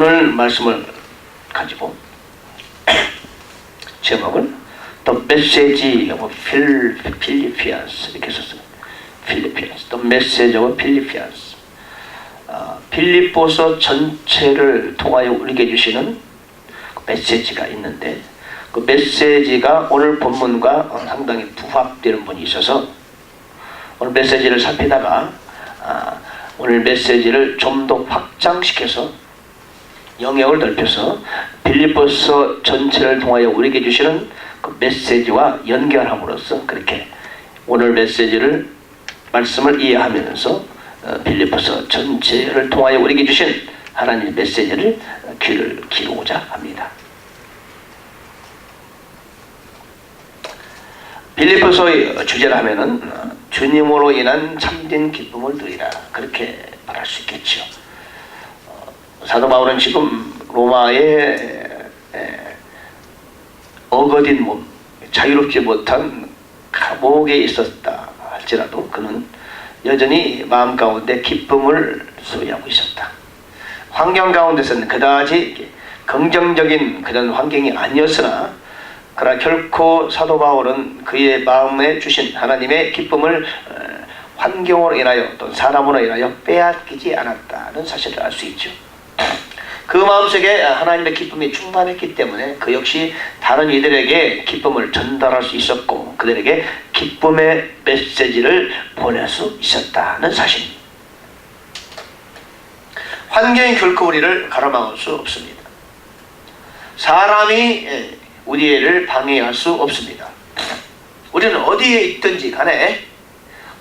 오늘 말씀을 가지고 제목은 The Message of Philippians 이렇게 썼어요. Philippians, The Message of Philippians. 빌립보서 전체를 통하여 우리에게 주시는 그 메시지가 있는데, 그 메시지가 오늘 본문과 상당히 부합되는 분이 있어서 오늘 메시지를 살피다가 오늘 메시지를 좀 더 확장시켜서 영역을 넓혀서 빌립보서 전체를 통하여 우리에게 주시는 그 메시지와 연결함으로써 그렇게 오늘 메시지를 말씀을 이해하면서 빌립보서 전체를 통하여 우리에게 주신 하나님의 메시지를 귀를 기울이고자 합니다. 빌립보서의 주제를 하면은 주님으로 인한 참된 기쁨을 누리라, 그렇게 말할 수 있겠죠. 사도 바울은 지금 로마의 어거딘 몸, 자유롭지 못한 감옥에 있었다 할지라도 그는 여전히 마음 가운데 기쁨을 소유하고 있었다. 환경 가운데서는 그다지 긍정적인 그런 환경이 아니었으나, 그러나 결코 사도 바울은 그의 마음에 주신 하나님의 기쁨을 환경으로 인하여 또 사람으로 인하여 빼앗기지 않았다는 사실을 알 수 있죠. 그 마음속에 하나님의 기쁨이 충만했기 때문에 그 역시 다른 이들에게 기쁨을 전달할 수 있었고 그들에게 기쁨의 메시지를 보낼 수 있었다는 사실입니다. 환경이 결코 우리를 가로막을 수 없습니다. 사람이 우리를 방해할 수 없습니다. 우리는 어디에 있든지 간에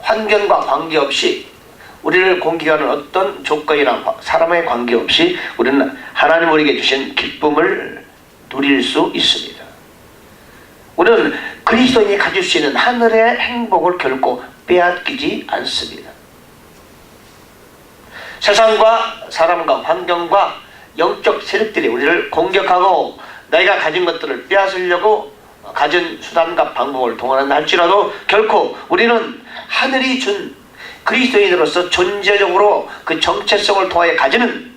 환경과 관계없이, 우리를 공격하는 어떤 조건이나 사람의 관계없이 우리는 하나님 우리에게 주신 기쁨을 누릴 수 있습니다. 우리는 그리스도인이 가질 수 있는 하늘의 행복을 결코 빼앗기지 않습니다. 세상과 사람과 환경과 영적 세력들이 우리를 공격하고 내가 가진 것들을 빼앗으려고 가진 수단과 방법을 동원한다 할지라도 결코 우리는 하늘이 준 그리스도인으로서 존재적으로 그 정체성을 통하여 가지는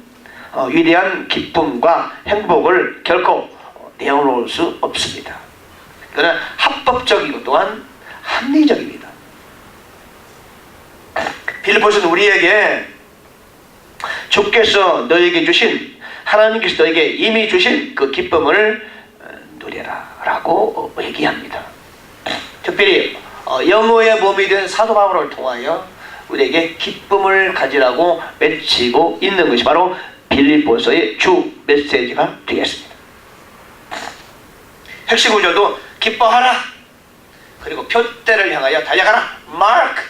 위대한 기쁨과 행복을 결코 내어놓을 수 없습니다. 그러나 합법적이고 또한 합리적입니다. 빌립보서는 우리에게 주께서 너에게 주신, 하나님께서 너에게 이미 주신 그 기쁨을 누려라 라고 얘기합니다. 특별히 영어의 몸이 된 사도 바울을 통하여 우리에게 기쁨을 가지라고 외치고 있는 것이 바로 빌립보서의 주 메시지가 되겠습니다. 핵심 구절도 기뻐하라, 그리고 표대를 향하여 달려가라, 마크.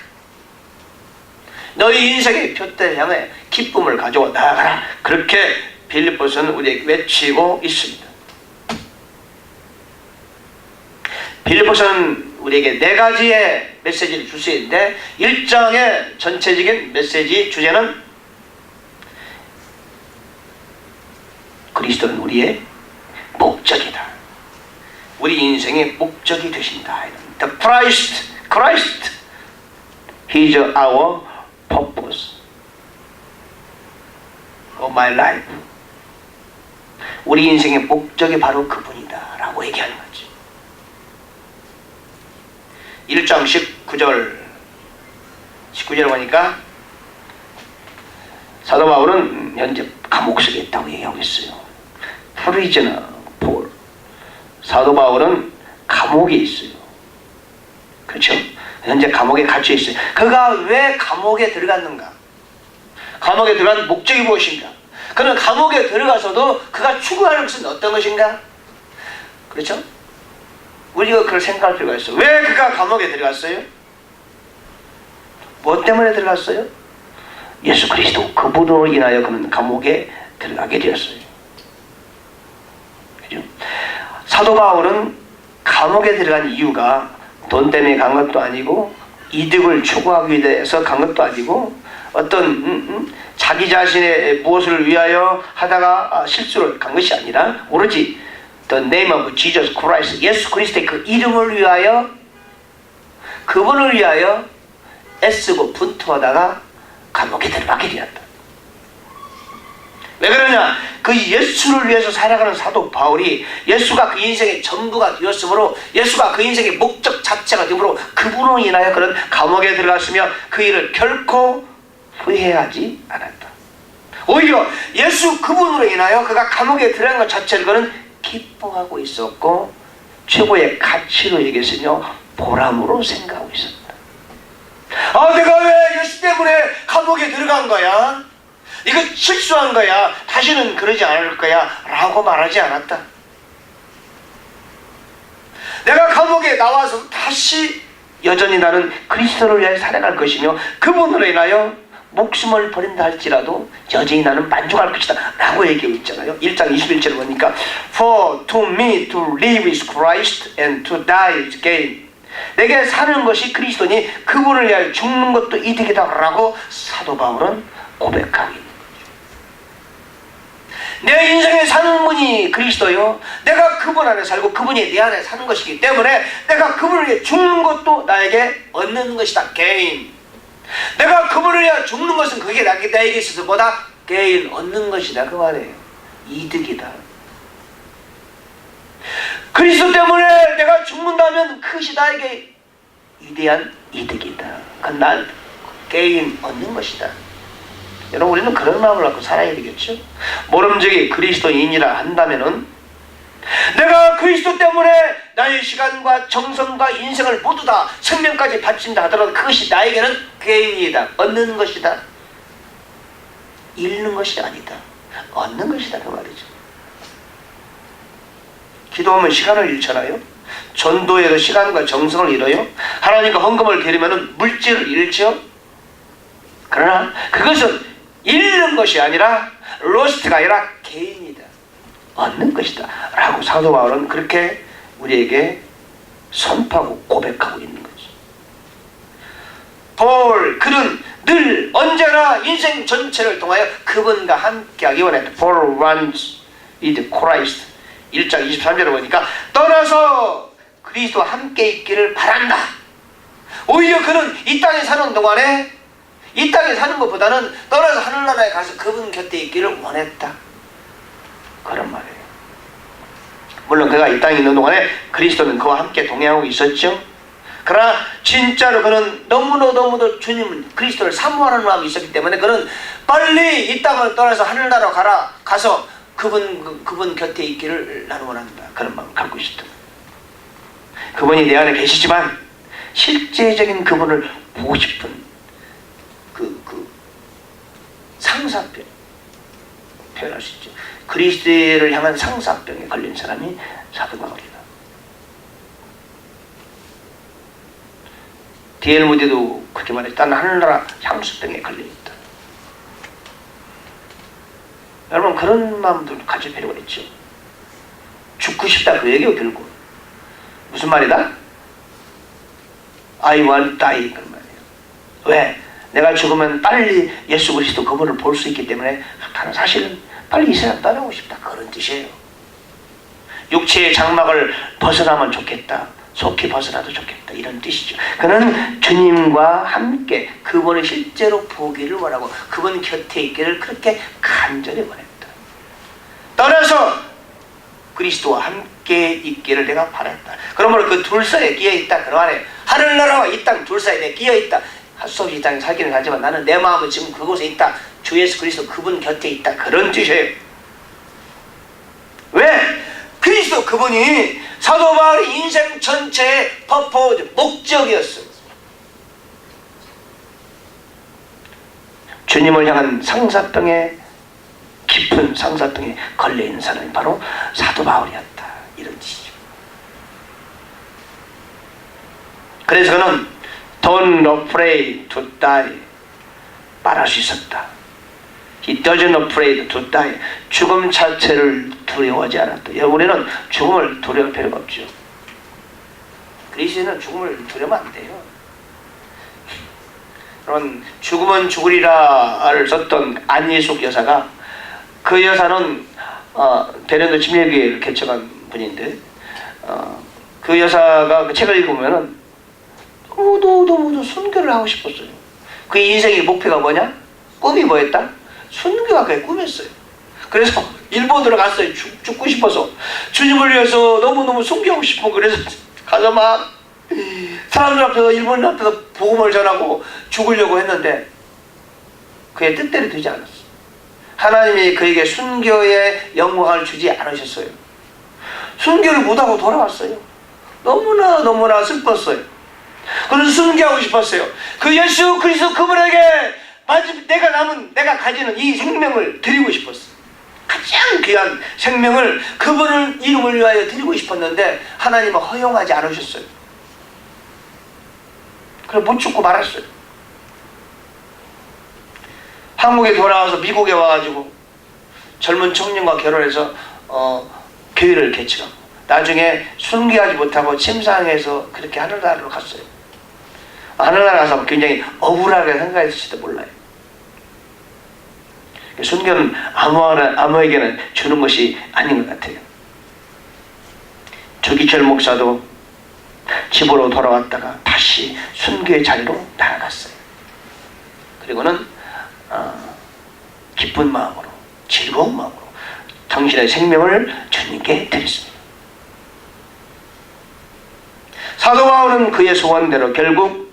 너희 인생의 표대를 향해 기쁨을 가지고 나아가라, 그렇게 빌립보서는 우리에게 외치고 있습니다. 빌립보서는 우리에게 네 가지의 메시지를 줄 수 있는데, 1장의 전체적인 메시지 주제는 그리스도는 우리의 목적이다. 우리 인생의 목적이 되신다. The Christ, He is our purpose of my life. 우리 인생의 목적이 바로 그분이다 라고 얘기하는 거지. 1장 19절을 보니까 사도 바울은 현재 감옥 속에 있다고 얘기하고 있어요. 프리즈너 폴. 사도 바울은 감옥에 있어요. 그렇죠? 현재 감옥에 갇혀 있어요. 그가 왜 감옥에 들어갔는가? 감옥에 들어간 목적이 무엇인가? 그는 감옥에 들어가서도 그가 추구하는 것은 어떤 것인가? 그렇죠? 우리가 그걸 생각할 필요가 있어요. 왜 그가 감옥에 들어갔어요? 뭐 때문에 들어갔어요? 예수 그리스도 그분으로 인하여 그는 감옥에 들어가게 되었어요. 그죠? 사도 바울은 감옥에 들어간 이유가 돈 때문에 간 것도 아니고 이득을 추구하기 위해서 간 것도 아니고 어떤 자기 자신의 무엇을 위하여 하다가 실수를 간 것이 아니라 오로지 The name of Jesus Christ, 예수 그리스도의 그 이름을 위하여, 그분을 위하여 애쓰고 분투하다가 감옥에 들어가게 되었다. 왜 그러냐? 그 예수를 위해서 살아가는 사도 바울이 예수가 그 인생의 전부가 되었으므로, 예수가 그 인생의 목적 자체가 되므로 그분으로 인하여 그런 감옥에 들어갔으며 그 일을 결코 후회하지 않았다. 오히려 예수 그분으로 인하여 그가 감옥에 들어간 것 자체를 그는 기뻐하고 있었고 최고의 가치로 여겼으며 보람으로 생각하고 있었다. 내가 왜 예수 때문에 감옥에 들어간 거야? 이거 실수한 거야. 다시는 그러지 않을 거야. 라고 말하지 않았다. 내가 감옥에 나와서 다시 여전히 나는 그리스도를 위해 살아갈 것이며 그분으로 인하여 목숨을 버린다 할지라도 여전히 나는 만족할 것이다 라고 얘기하고 있잖아요. 1장 21절을 보니까 For to me to live is Christ and to die is gain. 내게 사는 것이 그리스도니 그분을 위하여 죽는 것도 이득이다 라고 사도 바울은 고백하고 있는 거죠. 내 인생에 사는 분이 그리스도요, 내가 그분 안에 살고 그분이 내 안에 사는 것이기 때문에 내가 그분을 위해 죽는 것도 나에게 얻는 것이다. gain. 내가 그분을 위해 죽는 것은 그게 나에게 있어서 보다 gain, 얻는 것이다 그 말이에요. 이득이다. 그리스도 때문에 내가 죽는다면 그것이 나에게 위대한 이득이다. 그건 난 gain, 얻는 것이다. 여러분, 우리는 그런 마음을 갖고 살아야 되겠죠. 모름지기 그리스도인이라 한다면은 내가 그리스도 때문에 나의 시간과 정성과 인생을 모두 다 생명까지 바친다 하더라도 그것이 나에게는 gain이다. 얻는 것이다. 잃는 것이 아니다. 얻는 것이다 그 말이죠. 기도하면 시간을 잃잖아요. 전도에도 시간과 정성을 잃어요. 하나님과 헌금을 드리면 물질을 잃죠. 그러나 그것은 잃는 것이 아니라 로스트가 아니라 게인이다. 얻는 것이다 라고 사도 바울은 그렇게 우리에게 선포하고 고백하고 있는 거죠. 그는 늘 언제나 인생 전체를 통하여 그분과 함께하기 원했다. Paul runs with Christ. 1장 23절을 보니까 떠나서 그리스도와 함께 있기를 바란다. 오히려 그는 이 땅에 사는 동안에 이 땅에 사는 것보다는 떠나서 하늘나라에 가서 그분 곁에 있기를 원했다. 그런 말이에요. 물론 그가 이 땅에 있는 동안에 그리스도는 그와 함께 동행하고 있었죠. 그러나 진짜로 그는 너무도 주님을, 그리스도를 사모하는 마음이 있었기 때문에 그는 빨리 이 땅을 떠나서 하늘나라로 가서 그분 곁에 있기를 나는 원한다. 그런 마음을 갖고 있었다. 그분이 내 안에 계시지만 실제적인 그분을 보고 싶은 그 상사병 표현할 수 있죠. 그리스도를 향한 상사병에 걸린 사람이 사도 바울이다. D.L. 무디도 그렇게 말했다. 나는 하늘나라 향수병에 걸려있다. 여러분, 그런 마음들 가질 필요가 있죠. 죽고 싶다 그 얘기요. 결국 무슨 말이다? I want to die 그런 말이에요. 왜? 내가 죽으면 빨리 예수 그리스도 그분을 볼 수 있기 때문에 나는 사실은 빨리 이 세상 떠나고 싶다 그런 뜻이에요. 육체의 장막을 벗어나면 좋겠다. 속히 벗어나도 좋겠다 이런 뜻이죠. 그는 주님과 함께 그분을 실제로 보기를 원하고 그분 곁에 있기를 그렇게 간절히 원했다. 떠나서 그리스도와 함께 있기를 내가 바랐다. 그러므로 그 둘 사이에 끼어있다 그 말이에요. 하늘나라와 이 땅 둘 사이에 내가 끼어있다. 할 수 없이 이 땅에 살기는 하지만 나는 내 마음은 지금 그곳에 있다. 주 예수 그리스도 그분 곁에 있다 그런 뜻이에요. 왜? 그리스도 그분이 사도 바울의 인생 전체의 퍼포즈, 목적이었어요. 주님을 향한 상사병에, 깊은 상사병에 걸려있는 사람이 바로 사도 바울이었다 이런 뜻이죠. 그래서 그는 Don't afraid to die 말할 수 있었다. He doesn't afraid to die. 죽음 자체를 두려워하지 않았다. 우리는 죽음을 두려울 필요가 없죠. 그리스도인은 죽음을 두려우면 안 돼요. 여러분, 죽으면 죽으리라를 썼던 안예숙 여사가, 그 여사는 베네도 침례교회를 개척한 분인데, 그 여사가 그 책을 읽으면은 너무 순교를 하고 싶었어요. 그 인생의 목표가 뭐냐? 꿈이 뭐였다? 순교가 그의 꿈이었어요. 그래서 일본으로 갔어요. 죽고 싶어서. 주님을 위해서 너무너무 숨기고 싶어. 그래서 가서 막 사람들 앞에서, 일본 앞에서 복음을 전하고 죽으려고 했는데 그의 뜻대로 되지 않았어. 하나님이 그에게 순교의 영광을 주지 않으셨어요. 순교를 못하고 돌아왔어요. 너무나 슬펐어요. 그는 순교하고 싶었어요. 그 예수 그리스도 그분에게 내가 가지는 이 생명을 드리고 싶었어요. 가장 귀한 생명을 그분을 이름을 위하여 드리고 싶었는데 하나님은 허용하지 않으셨어요. 그래서 못 죽고 말았어요. 한국에 돌아와서 미국에 와가지고 젊은 청년과 결혼해서 교회를 개척하고 나중에 순교하지 못하고 침상에서 그렇게 하늘나라로 갔어요. 하늘나라 가서 굉장히 억울하게 생각했을지도 몰라요. 순교는 아무에게는 주는 것이 아닌 것 같아요. 조기철 목사도 집으로 돌아왔다가 다시 순교의 자리로 날아갔어요. 그리고는 기쁜 마음으로, 즐거운 마음으로 당신의 생명을 주님께 드렸습니다. 사도 바울은 그의 소원대로 결국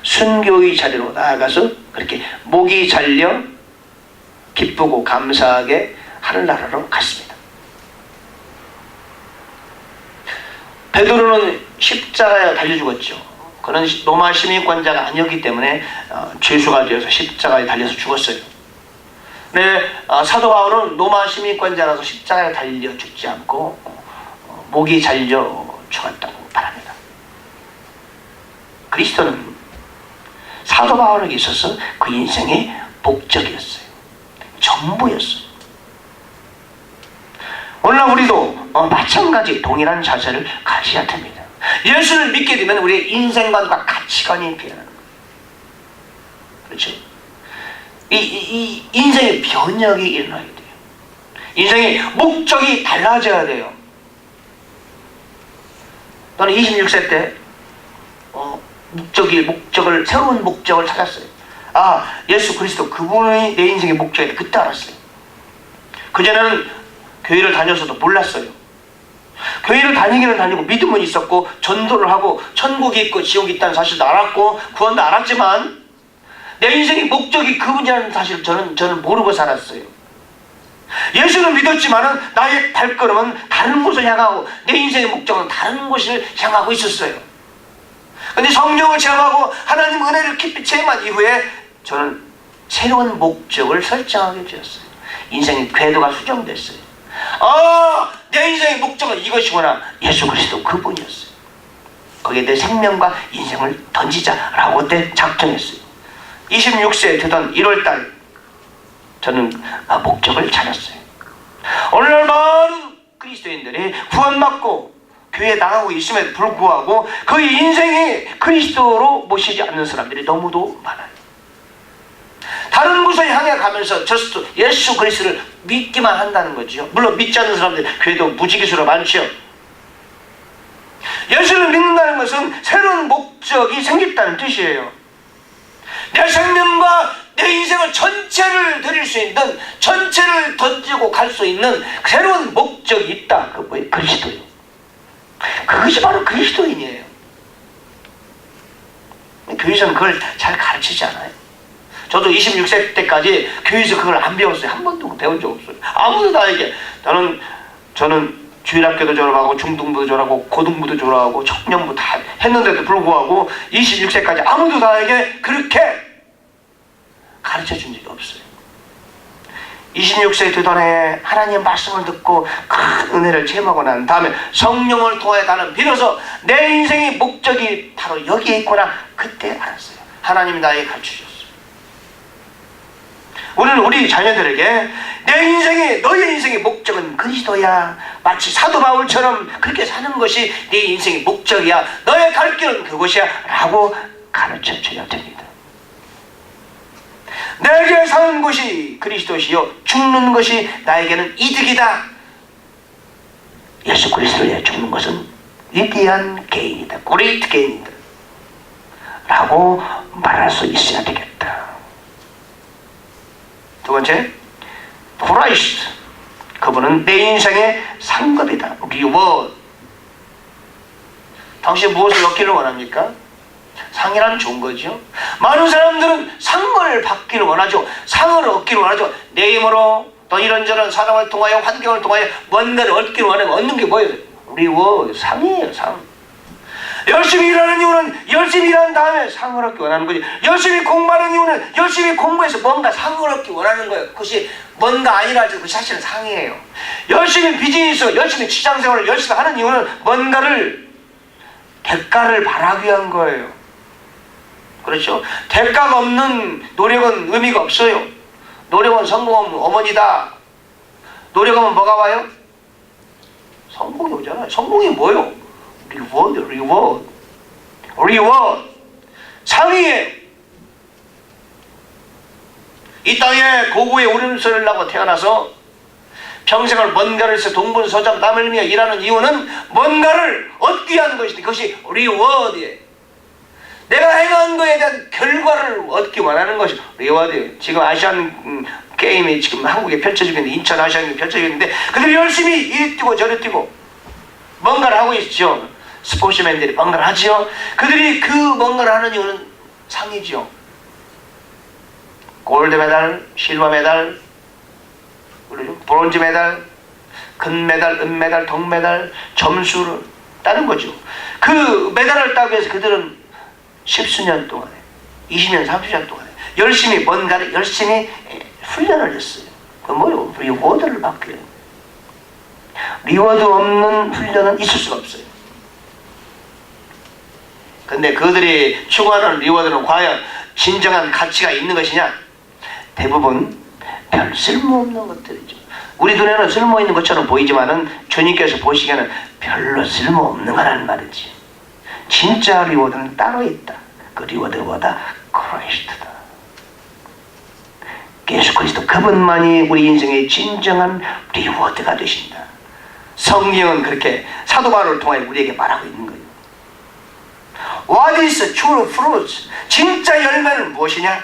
순교의 자리로 나아가서 그렇게 목이 잘려 기쁘고 감사하게 하늘나라로 갔습니다. 베드로는 십자가에 달려 죽었죠. 그는 로마 시민권자가 아니었기 때문에 죄수가 되어서 십자가에 달려서 죽었어요. 근데 사도 바울은 로마 시민권자라서 십자가에 달려 죽지 않고 목이 잘려 죽었다고 말합니다. 그리스도는 사도 바울에게 있어서 그 인생의 목적이었어요. 전부였어요. 오늘날 우리도 마찬가지 동일한 자세를 가져야 됩니다. 예수를 믿게 되면 우리의 인생관과 가치관이 변하는 거예요. 그렇죠? 이 인생의 변혁이 일어나야 돼요. 인생의 목적이 달라져야 돼요. 저는 26세 때 새로운 목적을 찾았어요. 예수 그리스도 그분이 내 인생의 목적이다. 그때 알았어요. 그전에는 교회를 다녀서도 몰랐어요. 교회를 다니기는 다니고 믿음은 있었고 전도를 하고 천국이 있고 지옥이 있다는 사실도 알았고 구원도 알았지만 내 인생의 목적이 그분이라는 사실을 저는 모르고 살았어요. 예수는 믿었지만은 나의 발걸음은 다른 곳을 향하고 내 인생의 목적은 다른 곳을 향하고 있었어요. 근데 성령을 체험하고 하나님 은혜를 깊이 체험한 이후에 저는 새로운 목적을 설정하게 되었어요. 인생의 궤도가 수정됐어요. 내 인생의 목적은 이것이구나. 예수 그리스도 그분이었어요. 거기에 내 생명과 인생을 던지자라고 그때 작정했어요. 26세에 되던 1월달 저는 목적을 찾았어요. 오늘날 많은 그리스도인들이 구원받고 교회에 나가고 있음에도 불구하고 그 인생이 그리스도로 모시지 않는 사람들이 너무도 많아요. 다른 곳을 향해 가면서 예수 그리스도를 믿기만 한다는 거죠. 물론 믿지 않는 사람들 교회도 무지기수로 많죠. 예수를 믿는다는 것은 새로운 목적이 생겼다는 뜻이에요. 내 생명과 내 인생을 전체를 드릴 수 있는, 전체를 던지고 갈 수 있는 새로운 목적이 있다. 그 뭐예요? 그리스도요. 그것이 바로 그리스도인이에요. 교회에서는 그걸 잘 가르치지 않아요. 저도 26세 때까지 교회에서 그걸 안 배웠어요. 한 번도 배운 적 없어요. 아무도 나에게 저는 주일학교도 졸업하고 중등부도 졸업하고 고등부도 졸업하고 청년부 다 했는데도 불구하고 26세까지 아무도 나에게 그렇게 가르쳐준 적이 없어요. 26세 되던 해에 하나님의 말씀을 듣고 큰 은혜를 체험하고 난 다음에 성령을 통해 나는 비로소 내 인생의 목적이 바로 여기에 있구나. 그때 알았어요. 하나님이 나에게 가르쳐주셨어요. 우리는 우리 자녀들에게 너의 인생의 목적은 그리스도야. 마치 사도 바울처럼 그렇게 사는 것이 네 인생의 목적이야. 너의 갈 길은 그곳이야. 라고 가르쳐줘야 됩니다. 내게 사는 것이 그리스도시요 죽는 것이 나에게는 이득이다. 예수 그리스도를 위해 죽는 것은 위대한 개인이다. great gain이다. 라고 말할 수 있어야 되겠다. 두 번째, Christ. 그분은 내 인생의 상급이다. reward. 당신 무엇을 얻기를 원합니까? 상이란 좋은 거죠. 많은 사람들은 상을 받기를 원하죠. 상을 얻기를 원하죠. 내 힘으로 또 이런저런 사람을 통하여 환경을 통하여 뭔가를 얻기를 원하면 얻는 게 뭐예요? reward. 상이에요. 상. 열심히 일하는 이유는 열심히 일한 다음에 상을 얻기 원하는 거지. 열심히 공부하는 이유는 열심히 공부해서 뭔가 상을 얻기 원하는 거예요. 그것이 뭔가 아니라 그 사실은 상이에요. 열심히 비즈니스, 열심히 직장생활을 열심히 하는 이유는 뭔가를 대가를 바라기 위한 거예요. 그렇죠? 대가가 없는 노력은 의미가 없어요. 노력은 성공은 어머니다. 노력하면 뭐가 와요? 성공이 오잖아요. 성공이 뭐예요? reward, reward, reward. 상이에요. 이 땅에 고구의 울음소리를 나고 태어나서 평생을 뭔가를 해서 동분서점 땀을 흘리며 일하는 이유는 뭔가를 얻기 위한 것인데 그것이 reward이에요. 내가 행한 거에 대한 결과를 얻기 원하는 것이 reward이에요. 지금 아시안 게임이 지금 한국에 펼쳐지고 있는데 인천 아시안이 펼쳐지고 있는데 그들이 열심히 이리 뛰고 저리 뛰고 뭔가를 하고 있죠. 스포츠맨들이 뭔가를 하죠. 그들이 그 뭔가를 하는 이유는 상이죠. 골드 메달, 실버 메달, 브론즈 메달, 금메달, 은메달, 동메달, 점수를 따는 거죠. 그 메달을 따기 위해서 그들은 십수년 동안에 20년, 30년 동안에 열심히 뭔가를 열심히 훈련을 했어요. 그 뭐요? 리워드를 받기 위해. 리워드 없는 훈련은 있을 수가 없어요. 근데 그들이 추구하는 리워드는 과연 진정한 가치가 있는 것이냐? 대부분 별 쓸모없는 것들이죠. 우리 눈에는 쓸모있는 것처럼 보이지만은 주님께서 보시기에는 별로 쓸모없는 거라는 말이지. 진짜 리워드는 따로 있다. 그 리워드보다 크리스트다. 예수 그리스도 그분만이 우리 인생의 진정한 리워드가 되신다. 성경은 그렇게 사도 바울을 통해 우리에게 말하고 있는 거예요. What is true fruit? 진짜 열매는 무엇이냐?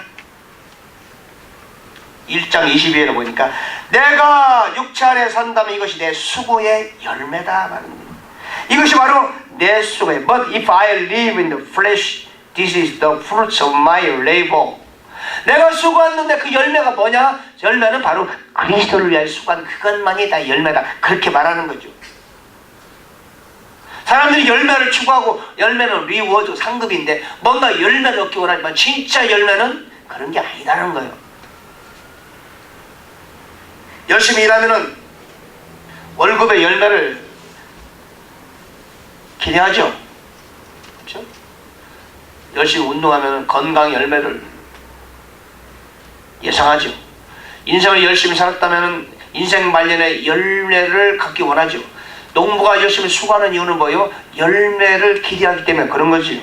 1장 22절에 보니까 내가 육체 안에 산다면 이것이 내 수고의 열매다 말하는 거예요. 이것이 바로 내 수고의 But if I live in the flesh, this is the fruits of my labor. 내가 수고했는데 그 열매가 뭐냐? 열매는 바로 그리스도를 위하여 수고한 그것만이 다 열매다. 그렇게 말하는 거죠. 사람들이 열매를 추구하고 열매는 리워드 상급인데 뭔가 열매를 얻기 원하지만 진짜 열매는 그런 게 아니다는 거예요. 열심히 일하면은 월급의 열매를 기대하죠. 그렇죠? 열심히 운동하면은 건강 열매를 예상하죠. 인생을 열심히 살았다면은 인생 말년에 열매를 갖기 원하죠. 농부가 열심히 수고하는 이유는 뭐예요? 열매를 기대하기 때문에 그런 거지요.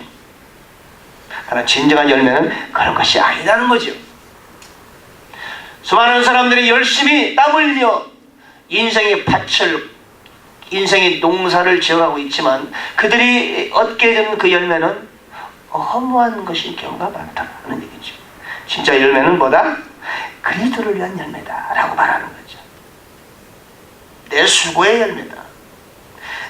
그러나 진정한 열매는 그런 것이 아니라는 거죠. 수많은 사람들이 열심히 땀 흘려 인생의 밭을, 인생의 농사를 지어가고 있지만 그들이 얻게 된 그 열매는 허무한 것인 경우가 많다는 얘기죠. 진짜 열매는 뭐다? 그리스도를 위한 열매다 라고 말하는 거죠. 내 수고의 열매다.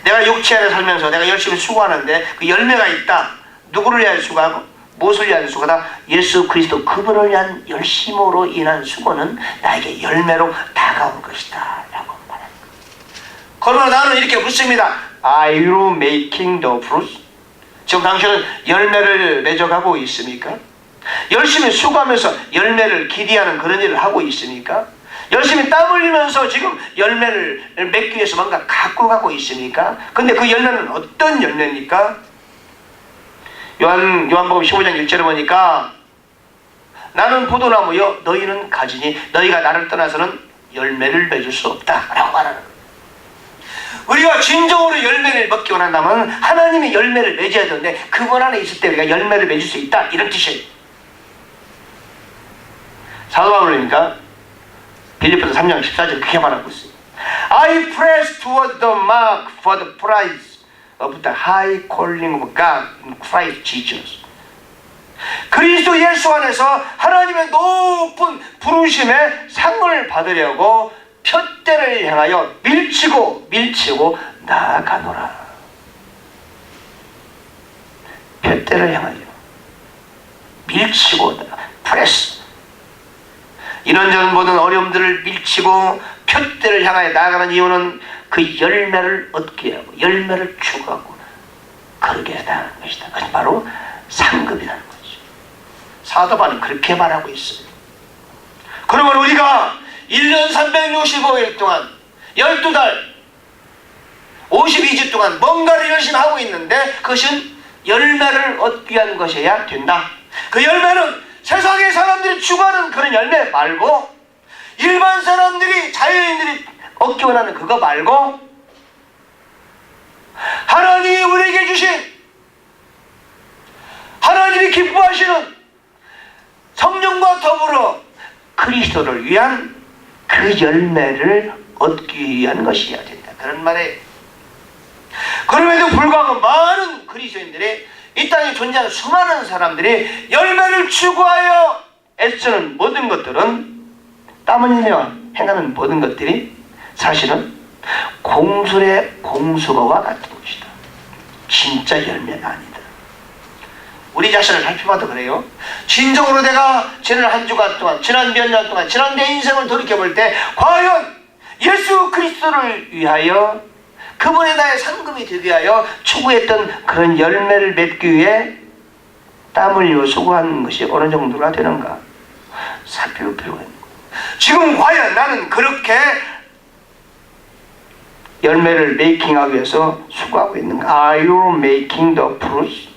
내가 육체 안에 살면서 내가 열심히 수고하는데 그 열매가 있다. 누구를 위한 수고하고 무엇을 위한 수고다? 예수 그리스도 그분을 위한 열심으로 인한 수고는 나에게 열매로 다가올 것이다 라고 말합니다. 그러나 나는 이렇게 묻습니다. Are you making the fruit? 지금 당신은 열매를 맺어가고 있습니까? 열심히 수고하면서 열매를 기대하는 그런 일을 하고 있습니까? 열심히 땀 흘리면서 지금 열매를 맺기 위해서 뭔가 갖고 가고 있습니까? 근데 그 열매는 어떤 열매입니까? 요한복음 15장 1절에 보니까 나는 포도나무여 너희는 가지니 너희가 나를 떠나서는 열매를 맺을 수 없다 라고 말하는 거예요. 우리가 진정으로 열매를 먹기 원한다면 하나님의 열매를 맺어야 되는데 그분 안에 있을 때 우리가 열매를 맺을 수 있다 이런 뜻이에요. 사도 바울이니까 빌립보서 3장 14절 그렇게 말하고 있어요. I press toward the mark for the prize of the high calling of God in Christ Jesus. 그리스도 예수 안에서 하나님의 높은 부르심의 상을 받으려고 푯대를 향하여 밀치고 나아가노라. 푯대를 향하여 밀치고 프레스, 이런저런 모든 어려움들을 밀치고 푯대를 향하여 나아가는 이유는 그 열매를 얻게 하고 열매를 추구하고 그러게 해당하는 것이다. 그것이 바로 상급이라는 거죠. 사도 바울은 그렇게 말하고 있어요. 그러면 우리가 1년 365일 동안 12달 52주 동안 뭔가를 열심히 하고 있는데 그것은 열매를 얻기 위한 것이어야 된다. 그 열매는 세상의 사람들이 추구하는 그런 열매 말고 일반 사람들이, 자연인들이 얻기 원하는 그거 말고 하나님이 우리에게 주신, 하나님이 기뻐하시는 성령과 더불어 그리스도를 위한 그 열매를 얻기 위한 것이어야 된다. 그런 말에 그럼에도 불구하고 많은 그리스도인들이, 이 땅에 존재하는 수많은 사람들이 열매를 추구하여 애쓰는 모든 것들은, 땀 흘리며 행하는 모든 것들이 사실은 공술의 공수거와 같은 것이다. 진짜 열매가 아니다. 우리 자신을 살펴봐도 그래요. 진정으로 내가 지난 한 주간 동안, 지난 몇 년 동안, 지난 내 인생을 돌이켜볼 때 과연 예수 그리스도를 위하여, 그분의 나의 상급이 되게 하여 추구했던 그런 열매를 맺기 위해 땀 흘리고 수고하는 것이 어느 정도가 되는가 살펴볼 필요가 있는 거예요. 지금 과연 나는 그렇게 열매를 메이킹하기 위해서 수고하고 있는가? Are you making the fruits?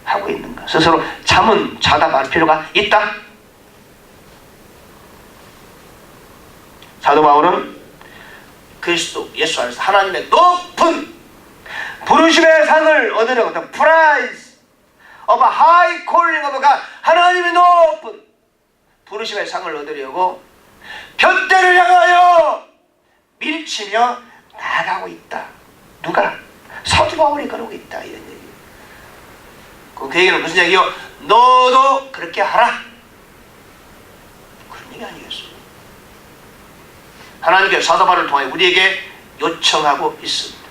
하고 있는가? 스스로 잠은 자다 말 필요가 있다. 사도 바울은 그리스도 예수 안에서 하나님의 높은 부르심의 상을 얻으려고, the prize of a high calling of God, 하나님의 높은 부르심의 상을 얻으려고 푯대를 향하여 밀치며 나아가고 있다. 누가? 사도 바울이 그러고 있다. 이런 얘기. 그 얘기는 무슨 얘기요? 너도 그렇게 하라. 그런 얘기 아니겠어요? 하나님께서 사도 바울을 통해 우리에게 요청하고 있습니다.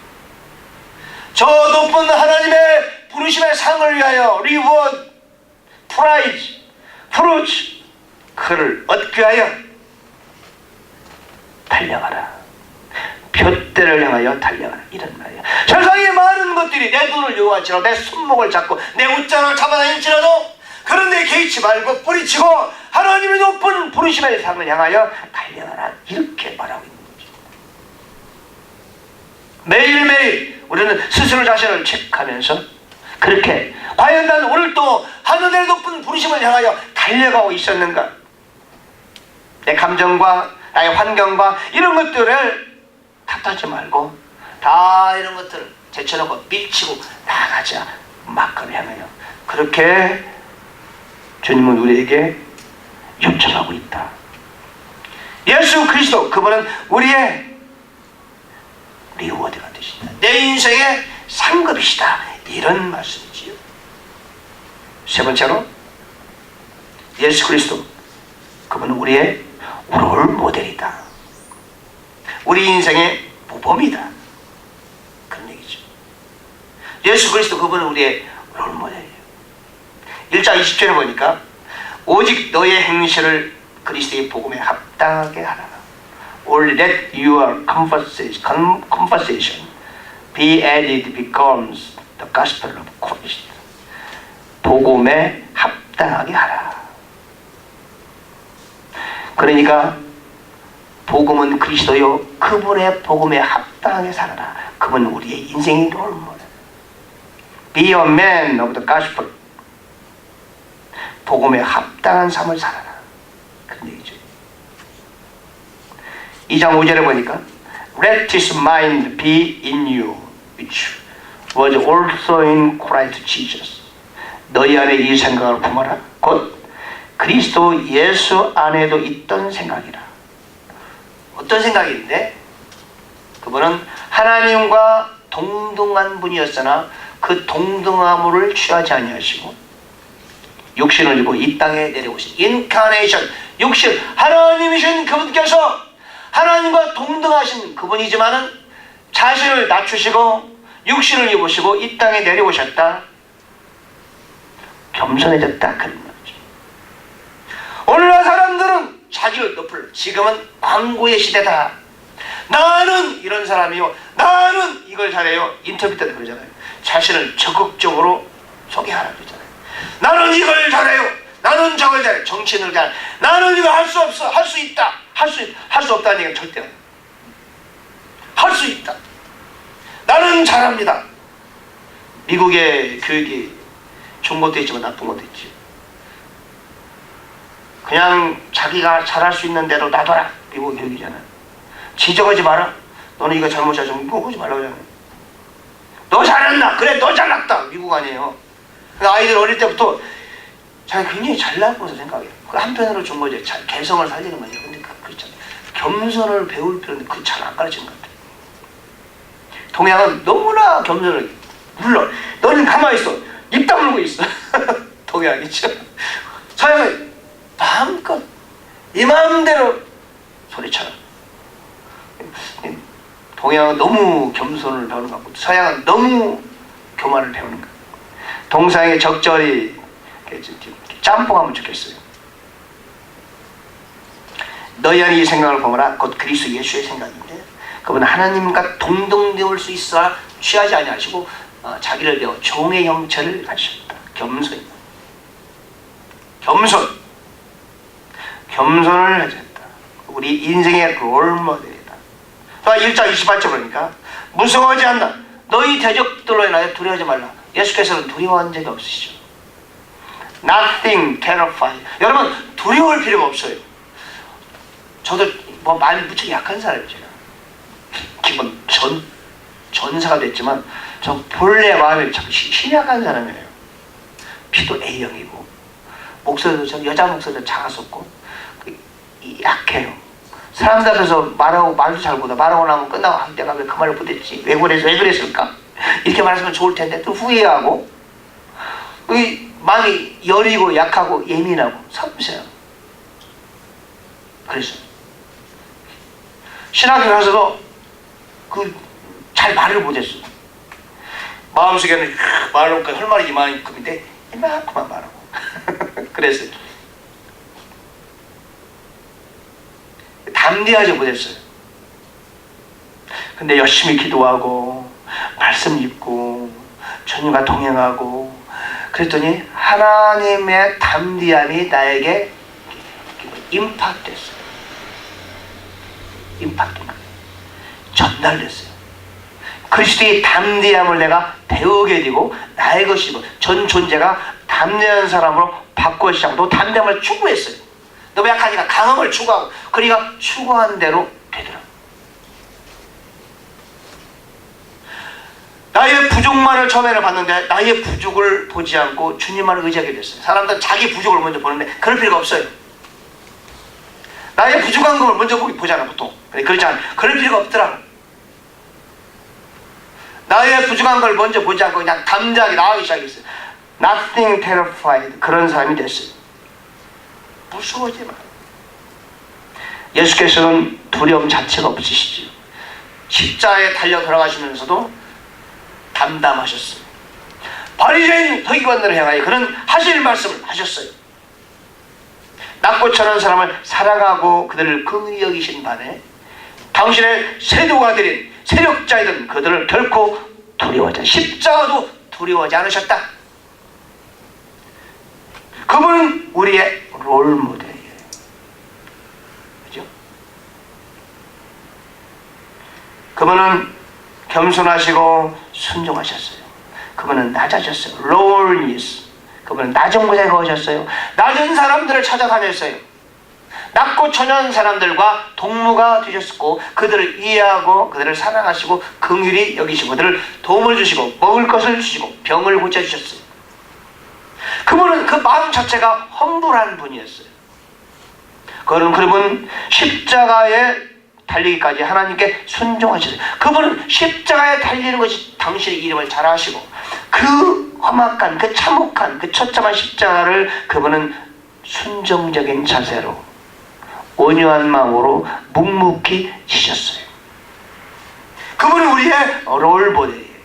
저 높은 하나님의 부르심의 상을 위하여 리워드, 프라이즈, 프루츠, 그를 얻기 위하여 달려가라. 푯대를 향하여 달려가라. 이런 말이에요. 세상의 많은 것들이 내 돈을 요구할지라도, 내 손목을 잡고 내 옷장을 잡아다닐지라도 그런 데 개의치 말고 뿌리치고 하나님의 높은 부르심의 상을 향하여 달려가라. 이렇게 말하고 있는 거죠. 매일매일 우리는 스스로 자신을 체크하면서 그렇게 과연 난 오늘 또 하늘의 높은 부르심을 향하여 달려가고 있었는가? 내 감정과 나의 환경과 이런 것들을 탓하지 말고 다 이런 것들을 제쳐놓고 밀치고 나가자. 마크를 향하여. 그렇게 주님은 우리에게 요청하고 있다. 예수 그리스도, 그분은 우리의 리워드가 되신다. 내 인생의 상급이시다. 이런 말씀이지요. 세 번째로 예수 그리스도, 그분은 우리의 롤 모델이다. 우리 인생의 모범이다. 그런 얘기죠. 예수 그리스도, 그분은 우리의 롤 모델이에요. 1장 20절에 보니까 오직 너의 행실을 그리스도의 복음에 합당하게 하라. Or let your conversation be as it becomes the gospel of Christ. 복음에 합당하게 하라. 그러니까 복음은 그리스도요, 그분의 복음에 합당하게 살아라. 그분은 우리의 인생의 롤모델. Be a man of the gospel. 복음에 합당한 삶을 살아라. 그런 얘기죠. 2장 5절에 보니까 Let this mind be in you, which was also in Christ Jesus. 너희 안에 이 생각을 품어라. 곧 그리스도 예수 안에도 있던 생각이라. 어떤 생각인데? 그분은 하나님과 동등한 분이었으나 그 동등함을 취하지 아니하시고 육신을 입고 이 땅에 내려오신 인카네이션, 육신, 하나님이신 그분께서 하나님과 동등하신 그분이지만은 자신을 낮추시고 육신을 입으시고 이 땅에 내려오셨다. 겸손해졌다 그런 거죠. 오늘날 사람들은 자기를 높을, 지금은 광고의 시대다. 나는 이런 사람이요, 나는 이걸 잘해요. 인터뷰 때도 그러잖아요. 자신을 적극적으로 소개하라 그러잖아요. 나는 이걸 잘해요, 나는 저걸 잘해. 정치인을 잘해. 나는 이거 할 수 없어, 할 수 있다. 할 수 없다는 얘기는 절대 안 해요. 할 수 있다. 나는 잘합니다. 미국의 교육이 좋은 것도 있지만 나쁜 것도 있지. 그냥 자기가 잘할 수 있는 대로 놔둬라. 미국 교육이잖아요. 지적하지 마라. 너는 이거 잘못이야. 좀 보지 말라고 하잖아요. 너 잘한다. 그래, 너 잘났다. 미국 아니에요. 아이들 어릴 때부터 자기 굉장히 잘난 것으로 생각해요. 그 한편으로 준 거죠. 개성을 살리는 거죠. 근데 그렇잖아요. 겸손을 배울 필요는 그 잘 안 가르치는 것 같아요. 동양은 너무나 겸손을, 물론 너는 가만히 있어. 입 다물고 있어. 동양이죠. 서양은 마음껏 이 마음대로 소리쳐라. 동양은 너무 겸손을 배우는 것 같고 서양은 너무 교만을 배우는 것 같고, 동서양의 적절히 짬뽕하면 좋겠어요. 너희 안에 이 생각을 보거라. 곧 그리스도 예수의 생각인데 그분은 하나님과 동등되올 수 있어 취하지 아니하시고 자기를 배워 종의 형체를 가지셨다. 겸손을 가졌다. 우리 인생의 롤모델이다. 1장 28절 보니까 무서워하지 않나. 너희 대적들로 인하여 두려워하지 말라. 예수께서는 두려워한 적이 없으시죠. Nothing terrified. 여러분 두려울 필요가 없어요. 저도 뭐 많이 무척 약한 사람이죠. 기본 전사가 됐지만 저 본래 마음이 참 신약한 사람이에요. 피도 A형이고 목소리도 저 여자 목소리도 작았었고 약해요. 사람들 앞에서 말도 잘 못해. 말하고 나면 끝나고 내가 왜 그 말을 못했지? 왜 그랬을까? 이렇게 말했으면 좋을 텐데 또 후회하고 마음이 여리고 약하고 예민하고 섬세해요. 그래서 신학교 가서도 잘 말을 못했어. 마음속에는 말을 할 말이 이만큼인데 이만큼만 말하고 그랬어요. 담대하지 못했어요. 근데 열심히 기도하고 말씀 읽고 주님과 동행하고 그랬더니 하나님의 담대함이 나에게 임팍됐어요. 전달됐어요. 그리스도의 담대함을 내가 배우게 되고 나의 것이고 전 존재가 담대한 사람으로 바꾸어 시작하고 담대함을 추구했어요. 너무 약하니까 강함을 추구하고 그러니까 추구한 대로 되더라. 나의 부족만을 처음에는 봤는데 나의 부족을 보지 않고 주님만을 의지하게 됐어요. 사람들은 자기 부족을 먼저 보는데 그럴 필요가 없어요. 나의 부족한 걸 먼저 보잖아 보통. 그렇지 않아. 그럴 필요가 없더라. 나의 부족한 걸 먼저 보지 않고 그냥 담대하게 나가기 시작했어요. Nothing terrified. 그런 사람이 됐어요. 무서워하지 마. 예수께서는 두려움 자체가 없으시죠. 십자가에 달려 돌아가시면서도 담담하셨어요. 바리새인 서기관들을 향하여 그런 하실 말씀을 하셨어요. 낙고처럼 사람을 사랑하고 그들을 긍휼히 여기신 반에 당신의 세도가들인 세력자이든 그들을 결코 두려워하지 않으셨다. 십자가도 두려워하지 않으셨다. 그분은 우리의 롤모델이에요. 그죠? 그분은 겸손하시고 순종하셨어요. 그분은 낮아졌어요. lowliness. 그분은 낮은 곳에 거하셨어요. 낮은 사람들을 찾아다녔어요. 낮고 천연 사람들과 동무가 되셨고 그들을 이해하고 그들을 사랑하시고 긍휼히 여기시고 그들을 도움을 주시고 먹을 것을 주시고 병을 고쳐주셨어요. 그분은 그 마음 자체가 험불한 분이었어요. 그분 십자가에 달리기까지 하나님께 순종하셨어요. 그분은 십자가에 달리는 것이 당신의 이름을 잘 아시고 그 험악한, 그 참혹한, 그 처참한 십자가를 그분은 순종적인 자세로 온유한 마음으로 묵묵히 지셨어요. 그분은 우리의 롤모델이에요.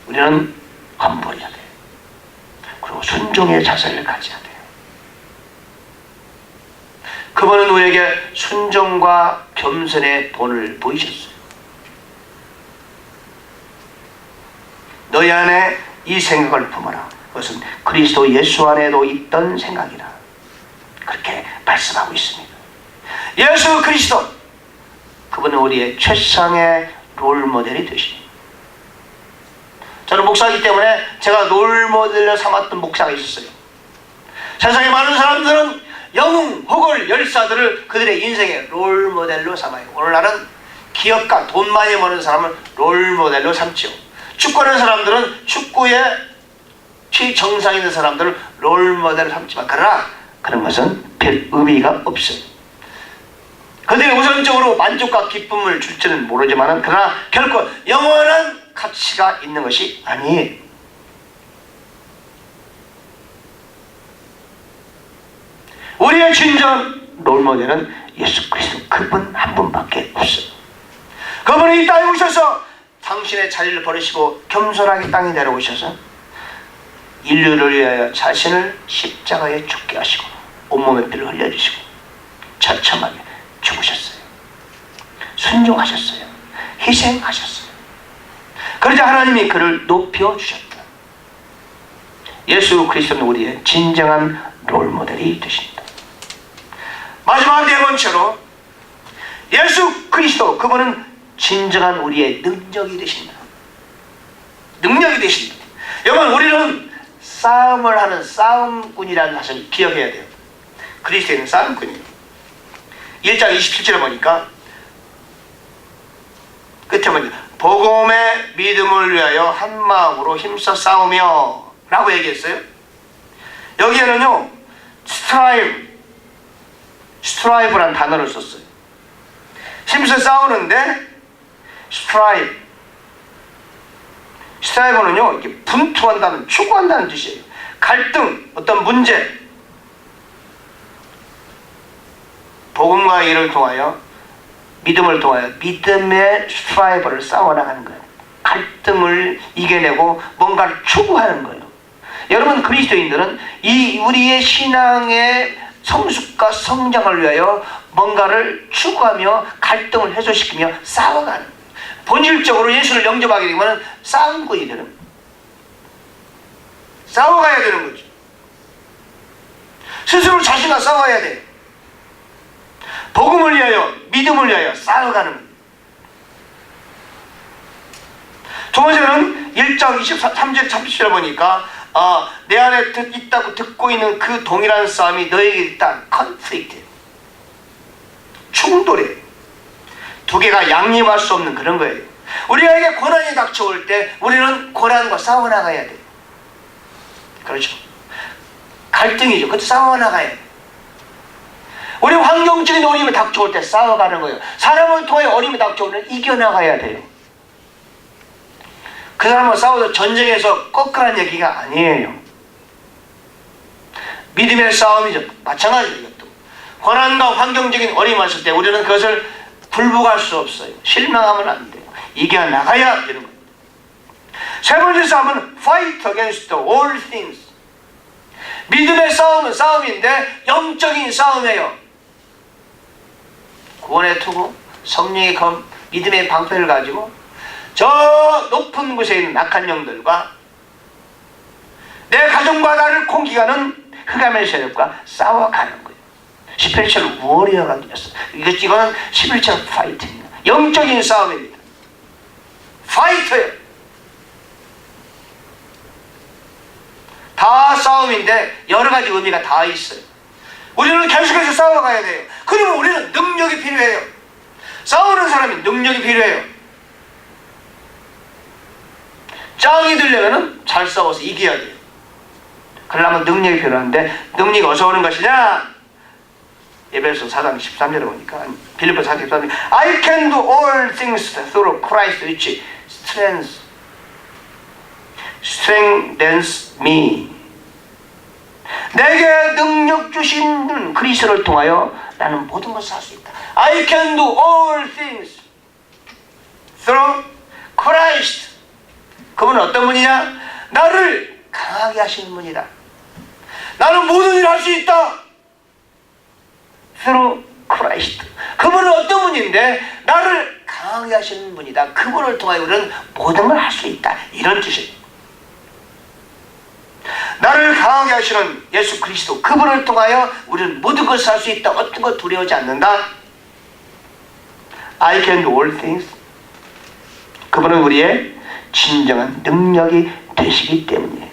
우리는 환불해야 돼요. 그리고 순종의 자세를 가져야 돼요. 그분은 우리에게 순종과 겸손의 본을 보이셨어요. 너희 안에 이 생각을 품어라. 그것은 그리스도 예수 안에도 있던 생각이라. 그렇게 말씀하고 있습니다. 예수 그리스도, 그분은 우리의 최상의 롤모델이 되십니다. 저는 목사이기 때문에 제가 롤모델로 삼았던 목사가 있었어요. 세상에 많은 사람들은 영웅, 호걸, 열사들을 그들의 인생의 롤모델로 삼아요. 오늘날은 기업가, 돈 많이 버는 사람을 롤모델로 삼죠. 축구하는 사람들은 축구에 최정상에 있는 사람들을 롤모델로 삼지만, 그러나 그런 것은 별 의미가 없어요. 그들이 우선적으로 만족과 기쁨을 줄지는 모르지만, 그러나 결코 영원한 가치가 있는 것이 아니에요. 우리의 진정 롤모델은 예수 그리스도, 그분 한 분밖에 없어요. 그분이 이 땅에 오셔서 당신의 자리를 버리시고 겸손하게 땅에 내려오셔서 인류를 위하여 자신을 십자가에 죽게 하시고 온몸에 피를 흘려주시고 처참하게 죽으셨어요. 순종하셨어요. 희생하셨어요. 그러자 하나님이 그를 높여주셨다. 예수 그리스도는 우리의 진정한 롤모델이 되십니다. 마지막 네 번째로, 예수 그리스도, 그분은 진정한 우리의 능력이 되십니다. 능력이 되십니다. 여러분, 우리는 싸움을 하는 싸움꾼이라는 것을 기억해야 돼요. 그리스도인은 싸움꾼이에요. 1장 27절에 보니까 끝에 보니까 복음의 믿음을 위하여 한 마음으로 힘써 싸우며 라고 얘기했어요. 여기에는요, 스트라이브란 단어를 썼어요. 힘써 싸우는데 스트라이브는요, 이렇게 분투한다는, 추구한다는 뜻이에요. 갈등, 어떤 문제, 복음과 일을 통하여, 믿음을 통하여 믿음의 스트라이브를 싸워나가는 거예요. 갈등을 이겨내고 뭔가를 추구하는 거예요. 여러분, 그리스도인들은 이 우리의 신앙의 성숙과 성장을 위하여 뭔가를 추구하며 갈등을 해소시키며 싸워가는 거예요. 본질적으로 예수를 영접하게 되면 싸움꾼이 되는 거예요. 싸워가야 되는 거죠. 스스로 자신과 싸워야 돼요. 복음을 위하여, 믿음을 위하여 싸워가는 거예요. 두 번째는 1장 23절 30절에 보니까 내 안에 있다고 듣고 있는 그 동일한 싸움이 너에게 있다. 컨플릭트, 충돌이에요. 두 개가 양립할 수 없는 그런 거예요. 우리에게 고난이 닥쳐올 때 우리는 고난과 싸워나가야 돼요. 그렇죠. 갈등이죠. 그것도 싸워나가야 돼요. 우리 환경적인 어려움이 닥쳐올 때 싸워가는 거예요. 사람을 통해 어려움이 닥쳐올 때 이겨나가야 돼요. 그 사람과 싸워서 전쟁에서 꺾으라는 얘기가 아니에요. 믿음의 싸움이죠. 마찬가지예요. 이것도. 고난과 환경적인 어려움이 왔을 때 우리는 그것을 굴복할 수 없어요. 실망하면 안 돼요. 이겨나가야 되는 겁니다. 세 번째 싸움은 fight against all things. 믿음의 싸움은 싸움인데 영적인 싸움이에요. 구원의 투구, 성령의 검, 믿음의 방패를 가지고 저 높은 곳에 있는 악한 영들과 내 가정과 나를 공격하는 흑암의 세력과 싸워가는 거예요. 11절 워리어가 되었어. 이거는 11절 파이트입니다. 영적인 싸움입니다. 파이터예요. 다 싸움인데 여러 가지 의미가 다 있어요. 우리는 계속해서 싸워가야 돼요. 그러면 우리는 능력이 필요해요. 싸우는 사람이 능력이 필요해요. 짱이 되려면 잘 싸워서 이겨야 돼요. 그러려면 능력이 필요한데 능력이 어디서 오는 것이냐? 에베소 4장 13절에 보니까 빌립보 4장 13절 I can do all things through Christ which strengthens me. 내게 능력 주신 그리스도를 통하여 나는 모든 것을 할 수 있다. I can do all things through Christ. 그분은 어떤 분이냐? 나를 강하게 하시는 분이다. 나는 모든 일을 할 수 있다. through Christ. 그분은 어떤 분인데 나를 강하게 하시는 분이다. 그분을 통하여 우리는 모든 걸 할 수 있다. 이런 뜻입니다. 나를 강하게 하시는 예수 그리스도, 그분을 통하여 우리는 모든 것을 할 수 있다. 어떤 것 두려워하지 않는다. I can do all things. 그분은 우리의 진정한 능력이 되시기 때문이에요.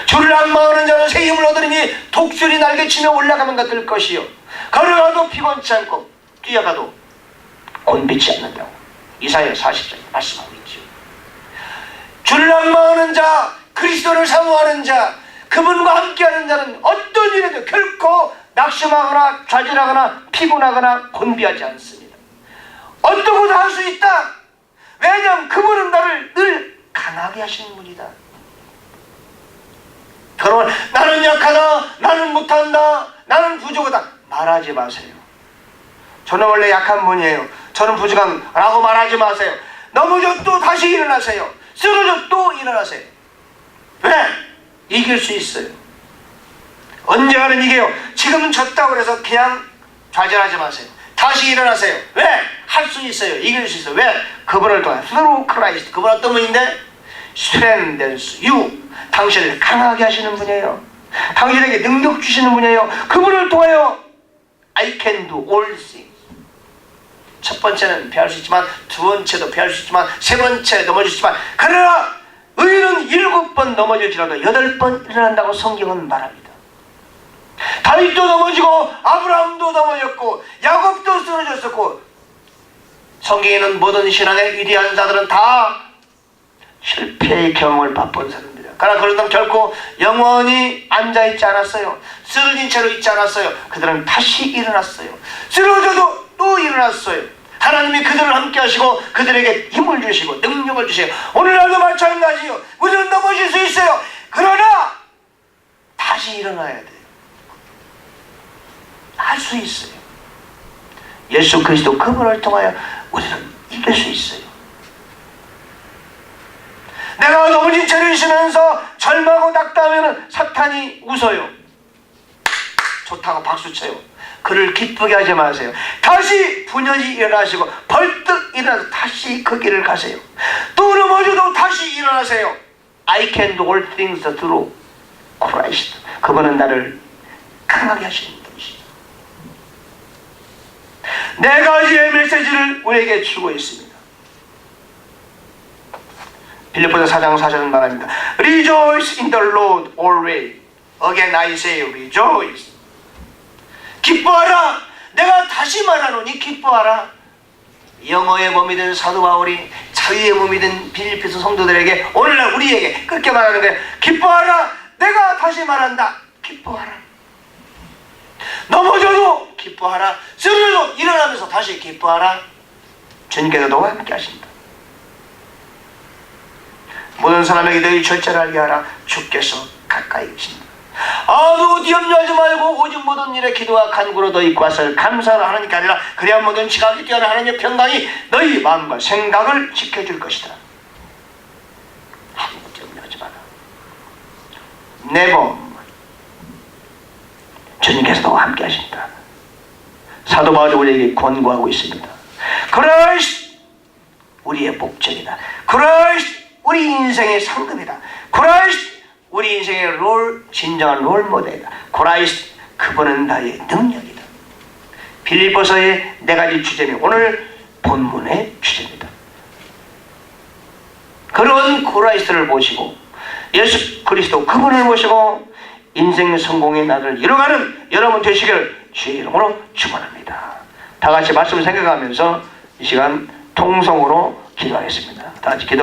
주를 악마하는 자는 새 힘을 얻으리니 독수리 날개치며 올라가면 같을 것이요 걸어가도 피곤치 않고 뛰어가도 곤비치 않는다고 이사야 40장에 말씀하고 있죠. 주를 악마하는 자, 그리스도를 사모하는 자, 그분과 함께하는 자는 어떤 일에도 결코 낙심하거나 좌절하거나 피곤하거나 곤비하지 않습니다. 어떤 것도 할 수 있다. 왜냐하면 그분은 나를 늘 강하게 하시는 분이다. 그러면 나는 약하다, 나는 못한다, 나는 부족하다 말하지 마세요. 저는 원래 약한 분이에요. 저는 부족함라고 말하지 마세요. 넘어져 또 다시 일어나세요. 쓰러져 또 일어나세요. 왜? 이길 수 있어요. 언젠가는 이겨요. 지금은 졌다고 해서 그냥 좌절하지 마세요. 다시 일어나세요. 왜? 할 수 있어요. 이길 수 있어요. 왜? 그분을 통해 through Christ. 그분 어떤 분인데? strengthens you. 당신을 강하게 하시는 분이에요. 당신에게 능력 주시는 분이에요. 그분을 통하여 I can do all things. 첫 번째는 피할 수 있지만, 두 번째도 피할 수 있지만, 세 번째 넘어질 수 있지만, 그러나 의인은 7번 넘어질지라도 8번 일어난다고 성경은 말합니다. 다윗도 넘어지고 아브라함도 넘어졌고 야곱도 쓰러졌었고, 성경에는 모든 신앙의 위대한 자들은 다 실패의 경험을 맛본 사람들이야. 그러나 그런 결코 영원히 앉아있지 않았어요. 쓰러진 채로 있지 않았어요. 그들은 다시 일어났어요. 쓰러져도 또 일어났어요. 하나님이 그들을 함께 하시고 그들에게 힘을 주시고 능력을 주세요. 오늘날도 마찬가지요. 우리는 넘어질 수 있어요. 그러나 다시 일어나야 돼요. 할 수 있어요. 예수 그리스도 그분을 통하여 우리는 이길 수 있어요. 내가 넘어진 채로 있으면서 절망하고 낙담하면 사탄이 웃어요. 좋다고 박수쳐요. 그를 기쁘게 하지 마세요. 다시 분연히 일어나시고 벌떡 일어나서 다시 그 길을 가세요. 또 넘어져도 다시 일어나세요. I can do all things through Christ. 그분은 나를 강하게 하시는 분이시죠. 네 가지의 메시지를 우리에게 주고 있습니다. 빌립보서 4장 4절은 말합니다. Rejoice in the Lord always. Again I say rejoice. 기뻐하라. 내가 다시 말하노니 기뻐하라. 영어의 몸이 된 사도 바울이 자유의 몸이 된 빌립보서 성도들에게 오늘날 우리에게 그렇게 말하는 거예요. 기뻐하라. 내가 다시 말한다. 기뻐하라. 넘어져도 기뻐하라. 쓰러져도 일어나면서 다시 기뻐하라. 주님께서 너와 함께 하신다. 모든 사람에게 너희 절제를 알게 하라. 주께서 가까이 계신다. 아무것도 염려하지 말고 오직 모든 일에 기도와 간구로 너희 과설 감사를 하나님께 하리라. 그래야 모든 지각이 뛰어난 하나님의 평강이 너희 마음과 생각을 지켜줄 것이다. 아무것도 염려하지 마라. Never. 주님께서 너와 함께 하신다. 사도 바울이 우리에게 권고하고 있습니다. Christ 우리의 목적이다. Christ 우리 인생의 상급이다. Christ 우리 인생의 진정한 롤 모델이다. Christ 그분은 나의 능력이다. 빌립보서의 네 가지 주제는 오늘 본문의 주제입니다. 그런 크라이스트를 모시고 예수 그리스도 그분을 모시고 인생의 성공의 날을 이뤄가는 여러분 되시기를 주의 이름으로 축원합니다. 다 같이 말씀을 생각하면서 이 시간 통성으로 기도하겠습니다. 다 같이 기도.